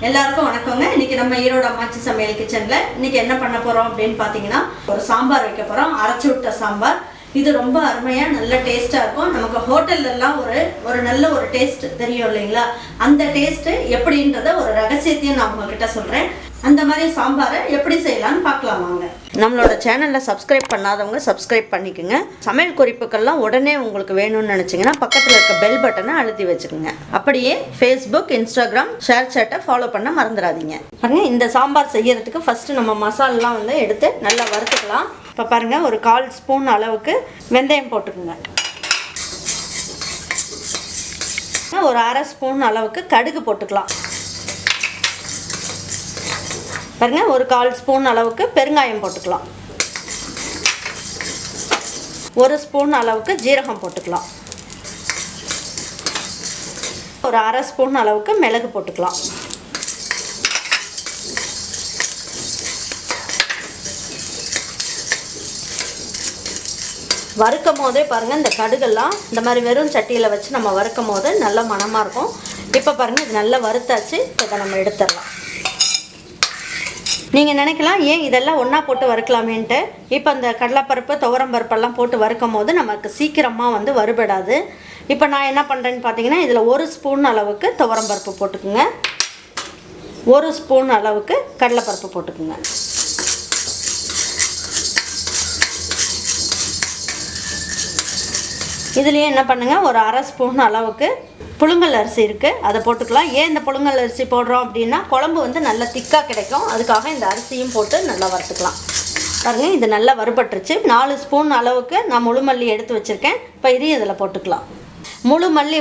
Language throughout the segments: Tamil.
எல்லாருக்கும் வணக்கங்க. இன்னைக்கு நம்ம ஈரோடு அம்மாச்சி சமையல் கிச்சன்ல இன்னைக்கு என்ன பண்ண போறோம் அப்படின்னு பாத்தீங்கன்னா ஒரு சாம்பார் வைக்க போறோம். அரைச்சு விட்ட சாம்பார். இது ரொம்ப அருமையா நல்ல டேஸ்டா இருக்கும். நமக்கு ஹோட்டல்ல எல்லாம் ஒரு நல்ல ஒரு டேஸ்ட் தெரியும் இல்லைங்களா? அந்த டேஸ்ட் எப்படின்றத ஒரு ரகசியத்தையும் நான் உங்ககிட்ட சொல்றேன். அந்த மாதிரி சாம்பாரை எப்படி செய்யலாம்னு பார்க்கலாம் வாங்க. நம்மளோட சேனல்ல சப்ஸ்கிரைப் பண்ணாதவங்க சப்ஸ்கிரைப் பண்ணிக்கோங்க. சமையல் குறிப்புகள்லாம் உடனே உங்களுக்கு வேணும்னு நினைச்சீங்கன்னா பக்கத்தில் இருக்க பெல் பட்டனை அழுத்தி வச்சுக்கோங்க. அப்படியே ஃபேஸ்புக், இன்ஸ்டாகிராம், ஷேர் சேட்டை ஃபாலோ பண்ண மறந்துடாதீங்க. பாருங்க, இந்த சாம்பார் செய்யறதுக்கு ஃபர்ஸ்ட் நம்ம மசாலாலாம் எடுத்து நல்லா வறுத்துக்கலாம். இப்போ பாருங்க, ஒரு 1/4 ஸ்பூன் அளவுக்கு வெந்தயம் போட்டுக்குங்க. ஒரு 1/2 ஸ்பூன் அளவுக்கு கடுகு போட்டுக்கலாம். பாருங்க, ஒரு 1/4 ஸ்பூன் அளவுக்கு பெருங்காயம் போட்டுக்கலாம். 1 ஸ்பூன் அளவுக்கு ஜீரகம் போட்டுக்கலாம். ஒரு 1/2 ஸ்பூன் அளவுக்கு மிளகு போட்டுக்கலாம். வறுக்கும் போதே பாருங்கள், இந்த கடுகெல்லாம் இந்த மாதிரி வெறும் சட்டியில் வச்சு நம்ம வறுக்கும் போது நல்ல மணமாக இருக்கும். இப்போ பாருங்கள், இது நல்லா வறுத்தாச்சு. இதை நம்ம எடுத்துடலாம். நீங்கள் நினைக்கலாம், ஏன் இதெல்லாம் ஒன்றா போட்டு வறுக்கலாமேன்ட்டு. இப்போ இந்த கடலைப்பருப்பு, துவரம்பருப்பெல்லாம் போட்டு வறுக்கும் போது நமக்கு சீக்கிரமாக வறுபடாது. இப்போ நான் என்ன பண்ணுறேன்னு பார்த்தீங்கன்னா, இதில் 1 ஸ்பூன் அளவுக்கு துவரம்பருப்பு போட்டுக்குங்க. 1 ஸ்பூன் அளவுக்கு கடலைப்பருப்பு போட்டுக்குங்க. இதுலேயே என்ன பண்ணுங்கள், ஒரு 1/2 ஸ்பூன் அளவுக்கு புழுங்கல் அரிசி இருக்குது, அதை போட்டுக்கலாம். ஏன் இந்த புழுங்கல் அரிசி போடுறோம் அப்படின்னா, குழம்பு நல்லா திக்காக கிடைக்கும். அதுக்காக இந்த அரிசியும் போட்டு நல்லா வறுத்துக்கலாம். பாருங்கள், இது நல்லா வறுபட்டுருச்சு. 4 ஸ்பூன் அளவுக்கு நான் முழு மல்லி எடுத்து வச்சுருக்கேன். இப்போ இதையும் இதில் போட்டுக்கலாம். முழு மல்லி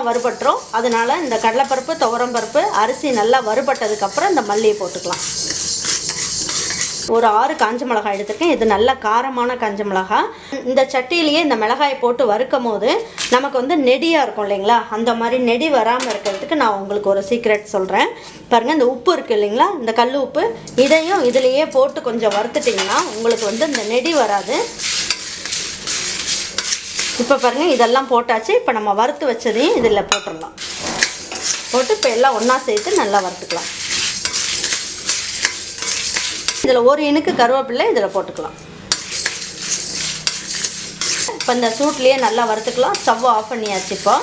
வறுபட்டுரும். அதனால் இந்த கடலைப்பருப்பு, துவரம்பருப்பு, அரிசி நல்லா வறுபட்டதுக்கப்புறம் இந்த மல்லியை போட்டுக்கலாம். ஒரு 6 காஞ்ச மிளகாய் எடுத்துருக்கேன். இது நல்ல காரமான காஞ்ச மிளகாய். இந்த சட்டியிலேயே இந்த மிளகாயை போட்டு வறுக்கும் போது நமக்கு நெடியாக இருக்கும் இல்லைங்களா? அந்த மாதிரி நெடி வராமல் இருக்கிறதுக்கு நான் உங்களுக்கு ஒரு சீக்ரெட் சொல்கிறேன். பாருங்கள், இந்த உப்பு இருக்குது இல்லைங்களா? இந்த கல் உப்பு, இதையும் இதிலையே போட்டு கொஞ்சம் வறுத்துட்டிங்கன்னா உங்களுக்கு இந்த நெடி வராது. இப்போ பாருங்கள், இதெல்லாம் போட்டாச்சு. இப்போ நம்ம வறுத்து வச்சதையும் இதில் போட்டுடலாம். போட்டு இப்போ எல்லாம் ஒன்றா சேர்த்து நல்லா வறுத்துக்கலாம். இதில் ஒரு இனுக்கு கருவேப்பிலை இதில் போட்டுக்கலாம். இப்போ இந்த சூட்லேயே நல்லா வறுத்துக்கலாம். ஸ்டவ் ஆஃப் பண்ணியாச்சு. இப்போ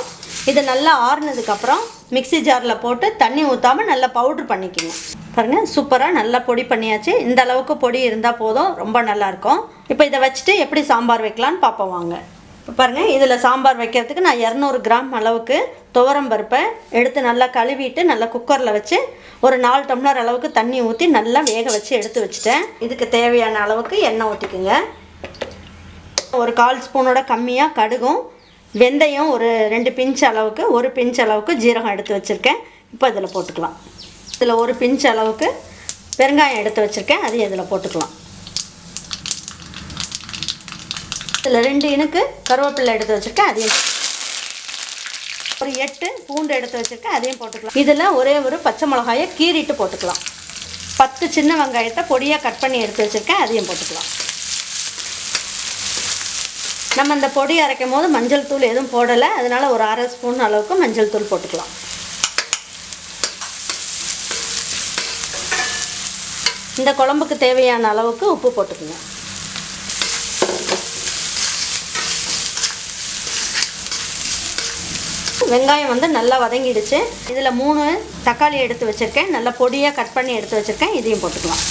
இது நல்லா ஆறுனதுக்கப்புறம் மிக்ஸி ஜாரில் போட்டு தண்ணி ஊற்றாமல் நல்லா பவுட்ரு பண்ணிக்கோங்க. பாருங்கள், சூப்பராக நல்லா பொடி பண்ணியாச்சு. இந்த அளவுக்கு பொடி இருந்தால் போதும், ரொம்ப நல்லாயிருக்கும். இப்போ இதை வச்சுட்டு எப்படி சாம்பார் வைக்கலான்னு பார்ப்போம் வாங்க. இப்போ பாருங்கள், இதில் சாம்பார் வைக்கிறதுக்கு நான் 200 கிராம் அளவுக்கு துவரம்பருப்பை எடுத்து நல்லா கழுவிட்டு நல்லா குக்கரில் வச்சு ஒரு 4 டம்ளர் அளவுக்கு தண்ணி ஊற்றி நல்லா வேக வச்சு எடுத்து வச்சுட்டேன். இதுக்கு தேவையான அளவுக்கு எண்ணெய் ஊற்றிக்குங்க. ஒரு 1/4 ஸ்பூனோட கம்மியாக கடுகும், வெந்தயம் ஒரு 2 பிஞ்ச் அளவுக்கு, 1 பிஞ்ச் அளவுக்கு ஜீரகம் எடுத்து வச்சுருக்கேன். இப்போ இதில் போட்டுக்கலாம். இதில் 1 பிஞ்ச் அளவுக்கு பெருங்காயம் எடுத்து வச்சுருக்கேன், அதையும் இதில் போட்டுக்கலாம். இதில் 2 இனுக்கு கருவேப்பிலை எடுத்து வச்சுருக்கேன், அதையும் ஒரு 8 பூண்டு எடுத்து வச்சுருக்கேன், அதையும் போட்டுக்கலாம். இதில் ஒரே ஒரு பச்சை மிளகாயை கீறிட்டு போட்டுக்கலாம். 10 சின்ன வெங்காயத்தை பொடியாக கட் பண்ணி எடுத்து வச்சுருக்கேன், அதையும் போட்டுக்கலாம். நம்ம இந்த பொடி அரைக்கும் போது மஞ்சள் தூள் எதுவும் போடலை, அதனால் ஒரு 1/2 ஸ்பூன் அளவுக்கு மஞ்சள் தூள் போட்டுக்கலாம். இந்த குழம்புக்கு தேவையான அளவுக்கு உப்பு போட்டுக்குங்க. வெங்காயம் நல்லா வதங்கிடுச்சு. இதில் 3 தக்காளி எடுத்து வச்சுருக்கேன், நல்லா பொடியாக கட் பண்ணி எடுத்து வச்சுருக்கேன், இதையும் போட்டுக்கலாம்.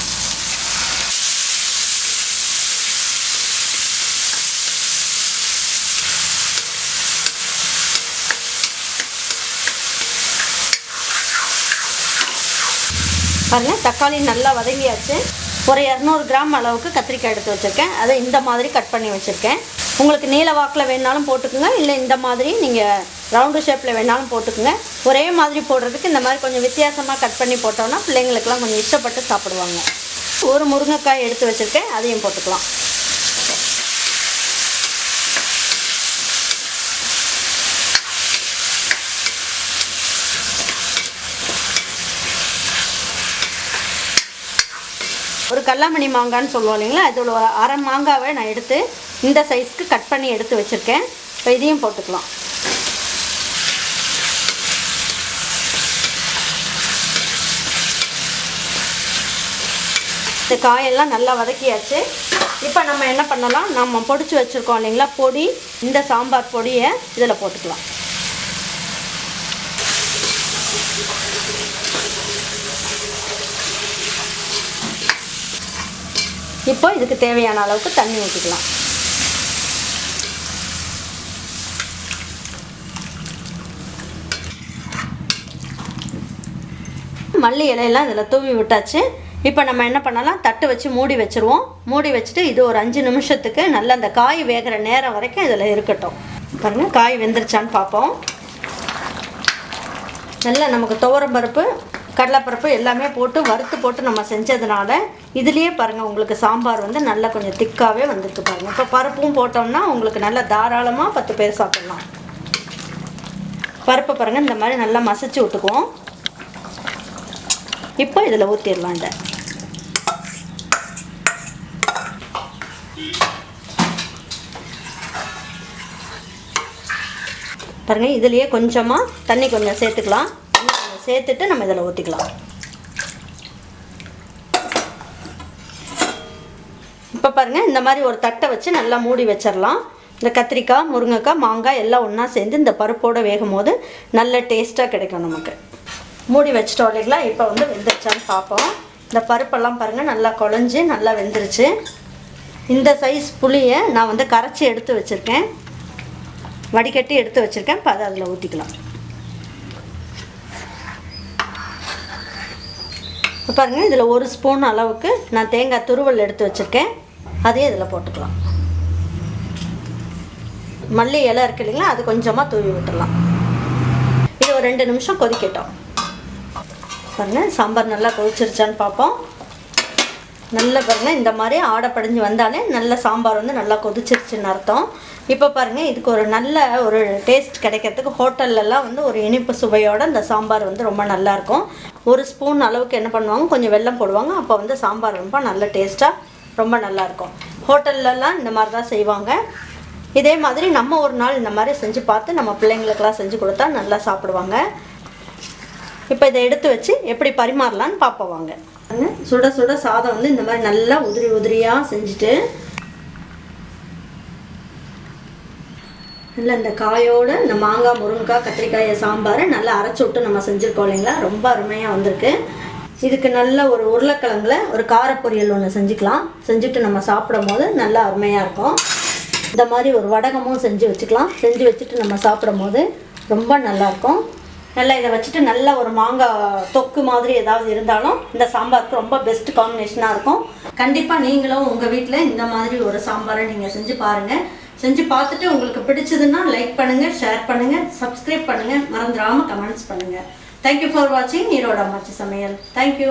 பாருங்கள், தக்காளி நல்லா வதங்கியாச்சு. ஒரு 200 கிராம் அளவுக்கு கத்திரிக்காய் எடுத்து வச்சுருக்கேன், அதை இந்த மாதிரி கட் பண்ணி வச்சுருக்கேன். உங்களுக்கு நீல வாக்கில் வேணாலும் போட்டுக்குங்க, இல்லை இந்த மாதிரி நீங்கள் ரவுண்டு ஷேப்பில் வேணாலும் போட்டுக்குங்க. ஒரே மாதிரி போடுறதுக்கு இந்த மாதிரி கொஞ்சம் வித்தியாசமாக கட் பண்ணி போட்டோன்னா பிள்ளைங்களுக்கெல்லாம் கொஞ்சம் இஷ்டப்பட்டு சாப்பிடுவாங்க. ஒரு முருங்கைக்காய் எடுத்து வச்சுருக்கேன், அதையும் போட்டுக்கலாம். ஒரு கல்லாமணி மாங்கான்னு சொல்லுவோம் இல்லைங்களா, இதோட ஒரு 1/2 மாங்காவை நான் எடுத்து இந்த சைஸ்க்கு கட் பண்ணி எடுத்து வச்சுருக்கேன். இப்போ இதையும் போட்டுக்கலாம். இந்த காயெல்லாம் நல்லா வதக்கியாச்சு. இப்போ நம்ம என்ன பண்ணலாம், நம்ம பொடிச்சு வச்சுருக்கோம் இல்லைங்களா பொடி, இந்த சாம்பார் பொடியை இதில் போட்டுக்கலாம். இப்போ இதுக்கு தேவையான அளவுக்கு தண்ணி ஊற்றிக்கலாம். மல்லி இலையெல்லாம் இதில் தூவி விட்டாச்சு. இப்போ நம்ம என்ன பண்ணலாம், தட்டு வச்சு மூடி வச்சுருவோம். மூடி வச்சுட்டு இது ஒரு 5 நிமிஷத்துக்கு நல்லா அந்த காய் வேகிற நேரம் வரைக்கும் இதில் இருக்கட்டும். பாருங்கள் காய் வெந்துருச்சான்னு பார்ப்போம். நல்லா நமக்கு துவரம்பருப்பு கடலைப்பருப்பு எல்லாமே போட்டு வறுத்து போட்டு நம்ம செஞ்சதுனால இதுலேயே பாருங்கள் உங்களுக்கு சாம்பார் வந்து நல்லா கொஞ்சம் திக்காகவே வந்துருக்கு பாருங்கள். இப்போ பருப்பும் போட்டோம்னா உங்களுக்கு நல்லா தாராளமாக 10 பேர் சாப்பிட்லாம். பருப்பை பாருங்கள் இந்த மாதிரி நல்லா மசிச்சு விட்டுக்குவோம். இப்போ இதில் ஊற்றிடலாம். இந்த பாருங்கள் இதுலேயே கொஞ்சமாக தண்ணி கொஞ்சம் சேர்த்துக்கலாம். தண்ணி கொஞ்சம் சேர்த்துட்டு நம்ம இதில் ஊற்றிக்கலாம். இப்போ பாருங்கள் இந்த மாதிரி ஒரு தட்டை வச்சு நல்லா மூடி வச்சிடலாம். இந்த கத்திரிக்காய் முருங்கைக்காய் மாங்காய் எல்லாம் ஒன்றா சேர்ந்து இந்த பருப்போடு வேகும் போது நல்ல டேஸ்ட்டாக கிடைக்கும் நமக்கு. மூடி வச்சிட்டோம் இல்லைங்களா. இப்போ வந்து வெந்துருச்சான்னு பார்ப்போம். இந்த பருப்பெல்லாம் பாருங்கள் நல்லா குழஞ்சி நல்லா வெந்துருச்சு. இந்த சைஸ் புளியை நான் வந்து கரைச்சி எடுத்து வச்சுருக்கேன், வடிகட்டி எடுத்து வச்சுருக்கேன். இப்போ அதை அதில் ஊற்றிக்கலாம். இப்போ பாருங்கள் இதில் 1 ஸ்பூன் அளவுக்கு நான் தேங்காய் துருவல் எடுத்து வச்சுருக்கேன், அதையும் இதில் போட்டுக்கலாம். மல்லி இலை இருக்குது இல்லைங்களா, அது கொஞ்சமாக தூவி விட்டுடலாம். இது ஒரு 2 நிமிஷம் கொதிக்கட்டும். பாருங்கள் சாம்பார் நல்லா கொதிச்சிருச்சான்னு பார்ப்போம். நல்லா பாருங்கள் இந்த மாதிரி ஆடை படிஞ்சு வந்தாலே நல்ல சாம்பார் வந்து நல்லா கொதிச்சிருச்சுன்னு அர்த்தம். இப்போ பாருங்கள் இதுக்கு ஒரு நல்ல ஒரு டேஸ்ட் கிடைக்கிறதுக்கு ஹோட்டல்லலாம் வந்து ஒரு இனிப்பு சுவையோடு இந்த சாம்பார் வந்து ரொம்ப நல்லாயிருக்கும். 1 ஸ்பூன் அளவுக்கு என்ன பண்ணுவாங்க, கொஞ்சம் வெல்லம் போடுவாங்க. அப்போ வந்து சாம்பார் ரொம்ப நல்ல டேஸ்ட்டாக ரொம்ப நல்லாயிருக்கும். ஹோட்டல்லலாம் இந்த மாதிரி தான் செய்வாங்க. இதே மாதிரி நம்ம ஒரு நாள் இந்த மாதிரி செஞ்சு பார்த்து நம்ம பிள்ளைங்களுக்கெல்லாம் செஞ்சு கொடுத்தா நல்லா சாப்பிடுவாங்க. இப்போ இதை எடுத்து வச்சு எப்படி பரிமாறலான்னு பார்ப்போம் வாங்க. சுட சுட சாதம் வந்து இந்த மாதிரி நல்லா உதிரி உதிரியாக செஞ்சுட்டு நல்லா இந்த காயோடு இந்த மாங்காய் முருங்கைக்காய் கத்திரிக்காயை சாம்பாரை நல்லா அரைச்சி விட்டு நம்ம செஞ்சுருக்கோம் இல்லைங்களா, ரொம்ப அருமையாக வந்திருக்கு. இதுக்கு நல்ல ஒரு உருளைக்கிழங்குல ஒரு காரப்பொரியல் ஒன்று செஞ்சுக்கலாம். செஞ்சுட்டு நம்ம சாப்பிடும் போது நல்லா அருமையாக இருக்கும். இந்த மாதிரி ஒரு வடகமும் செஞ்சு வச்சுக்கலாம். செஞ்சு வச்சுட்டு நம்ம சாப்பிடும் போது ரொம்ப நல்லாயிருக்கும். நல்லா இதை வச்சுட்டு நல்ல ஒரு மாங்காய் தொக்கு மாதிரி ஏதாவது இருந்தாலும் இந்த சாம்பாருக்கு ரொம்ப பெஸ்ட் காம்பினேஷனாக இருக்கும். கண்டிப்பாக நீங்களும் உங்கள் வீட்டில் இந்த மாதிரி ஒரு சாம்பாரை நீங்கள் செஞ்சு பாருங்கள். செஞ்சு பார்த்துட்டு உங்களுக்கு பிடிச்சதுன்னா லைக் பண்ணுங்கள், ஷேர் பண்ணுங்கள், சப்ஸ்கிரைப் பண்ணுங்கள், மறந்துடாமல் கமெண்ட்ஸ் பண்ணுங்கள். தேங்க்யூ ஃபார் வாட்சிங் ஈரோடு அம்மாச்சி சமையல். தேங்க்யூ.